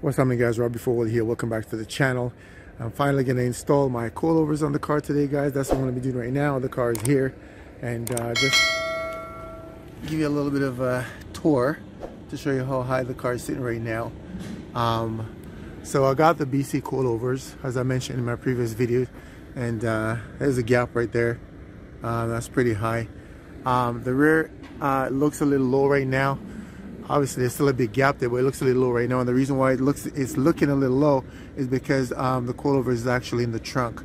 What's happening, guys? Rob Before here. Welcome back to the channel. I'm finally going to install my coilovers on the car today, guys. That's what I'm going to be doing right now. The car is here, and just give you a little bit of a tour to show you how high the car is sitting right now. So I got the BC coilovers, as I mentioned in my previous video, and there's a gap right there. That's pretty high. The rear looks a little low right now. Obviously there's still a big gap there, but it looks a little low right now, and the reason why it's looking a little low is because the coilover is actually in the trunk,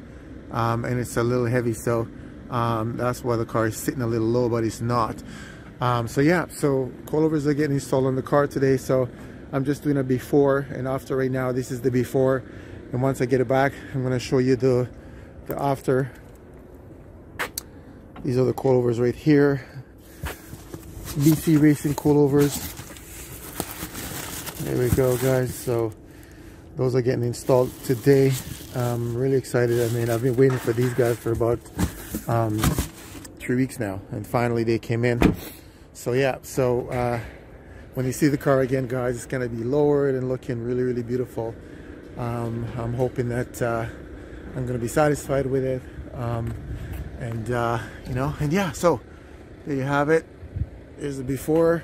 and it's a little heavy, so that's why the car is sitting a little low, but it's not. So yeah, so coilovers are getting installed on the car today, so I'm just doing a before and after right now. This is the before, and once I get it back, I'm going to show you the after. These are the coilovers right here, BC Racing coilovers. There we go, guys. So those are getting installed today. I'm really excited. I mean, I've been waiting for these guys for about 3 weeks now, and finally they came in. So yeah, so when you see the car again, guys, it's going to be lowered and looking really, really beautiful. I'm hoping that I'm going to be satisfied with it. And you know, and yeah, so there you have it. Here's the before.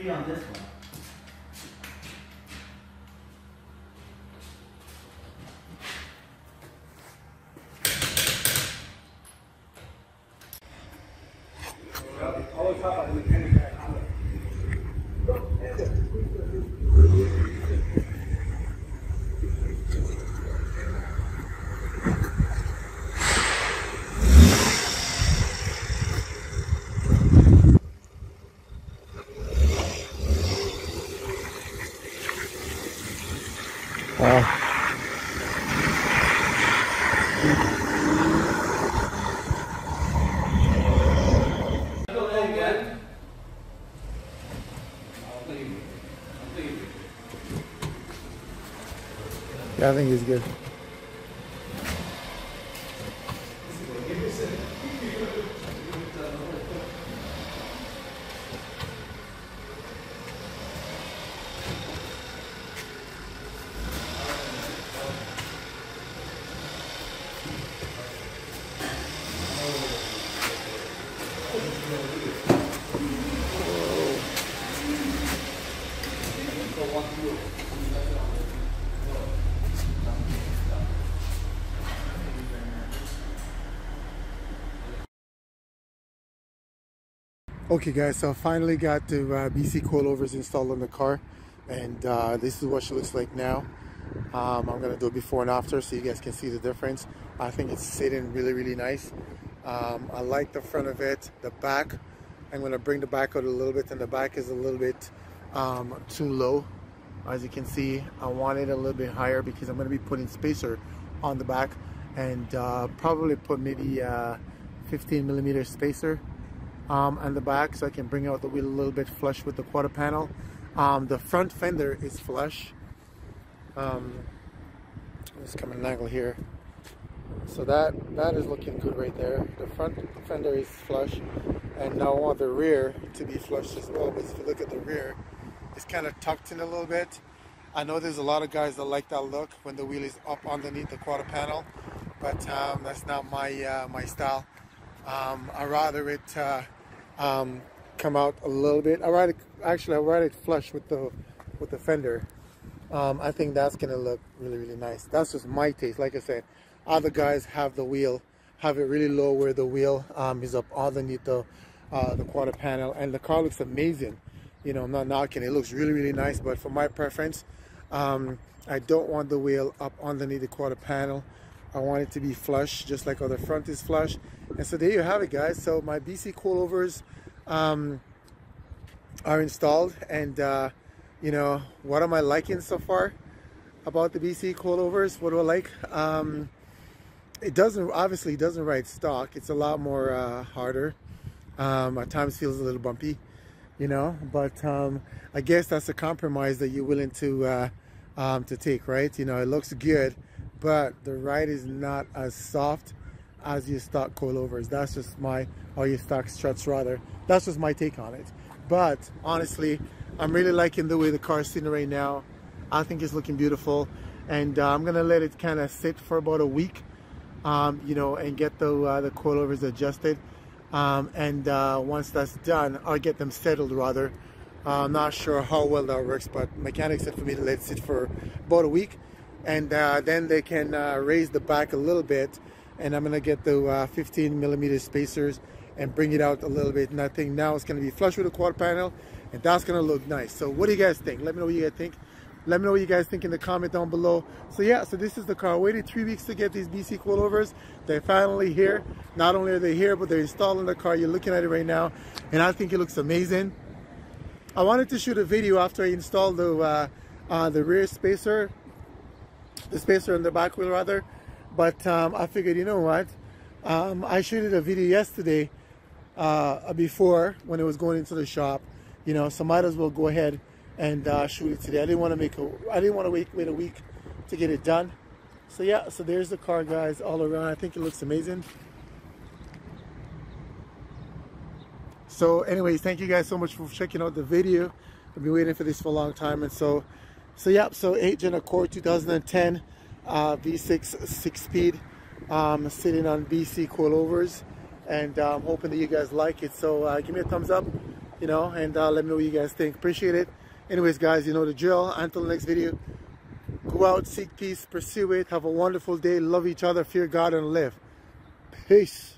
On this one. Yeah, I think he's good. Okay, guys, so I finally got the BC coilovers installed on the car, and this is what she looks like now. I'm gonna do a before and after so you guys can see the difference. I think it's sitting really, really nice. I like the front of it. The back, I'm gonna bring the back out a little bit, and the back is a little bit too low. As you can see, I want it a little bit higher because I'm gonna be putting spacer on the back, and probably put maybe 15mm spacer on the back, so I can bring out the wheel a little bit flush with the quarter panel. The front fender is flush. Let's come at an angle here. So that is looking good right there. The front fender is flush, and now I want the rear to be flush as well. But if you look at the rear, it's kind of tucked in a little bit. I know there's a lot of guys that like that look when the wheel is up underneath the quarter panel, but that's not my my style. I rather it come out a little bit. I rather it flush with the fender. I think that's gonna look really, really nice. That's just my taste. Like I said, other guys have the wheel, have it really low where the wheel is up underneath the quarter panel, and the car looks amazing. You know, I'm not knocking it. It looks really, really nice, but for my preference, I I don't want the wheel up underneath the quarter panel. I want it to be flush, just like how the front is flush. And so there you have it, guys. So my BC coilovers are installed, and you know, what am I liking so far about the BC coilovers? What do I like? It obviously doesn't ride stock. It's a lot more harder. At times feels a little bumpy, you know, but I guess that's a compromise that you're willing to take, right? You know, it looks good, but the ride is not as soft as your stock coilovers. That's just or your stock struts rather. That's just my take on it. But honestly, I'm really liking the way the car is sitting right now. I think it's looking beautiful, and I'm gonna let it kind of sit for about a week, you know, and get the coilovers adjusted. Once that's done, I'll get them settled rather. I'm not sure how well that works, but mechanics said for me to let it sit for about a week, and then they can raise the back a little bit, and I'm gonna get the 15mm spacers and bring it out a little bit. And I think now it's gonna be flush with the quarter panel, and that's gonna look nice. So what do you guys think? Let me know what you guys think. Let me know what you guys think in the comment down below. So yeah, so this is the car. I waited 3 weeks to get these BC coilovers. They're finally here. Not only are they here, but they're installed in the car. You're looking at it right now, and I think it looks amazing. I wanted to shoot a video after I installed the rear spacer, the spacer in the back wheel rather, but I figured, you know what, I shooted a video yesterday before when it was going into the shop, you know, so might as well go ahead and shoot it today. I didn't want to wait a week to get it done. So yeah, so there's the car, guys, all around. I think it looks amazing. So anyways, thank you guys so much for checking out the video. I've been waiting for this for a long time. And so yeah, so 8-gen Accord 2010 V6 6-speed, sitting on BC coilovers, and I'm hoping that you guys like it. So give me a thumbs up, you know, and let me know what you guys think. Appreciate it. Anyways, guys, you know the drill. Until the next video, go out, seek peace, pursue it, have a wonderful day, love each other, fear God, and live. Peace.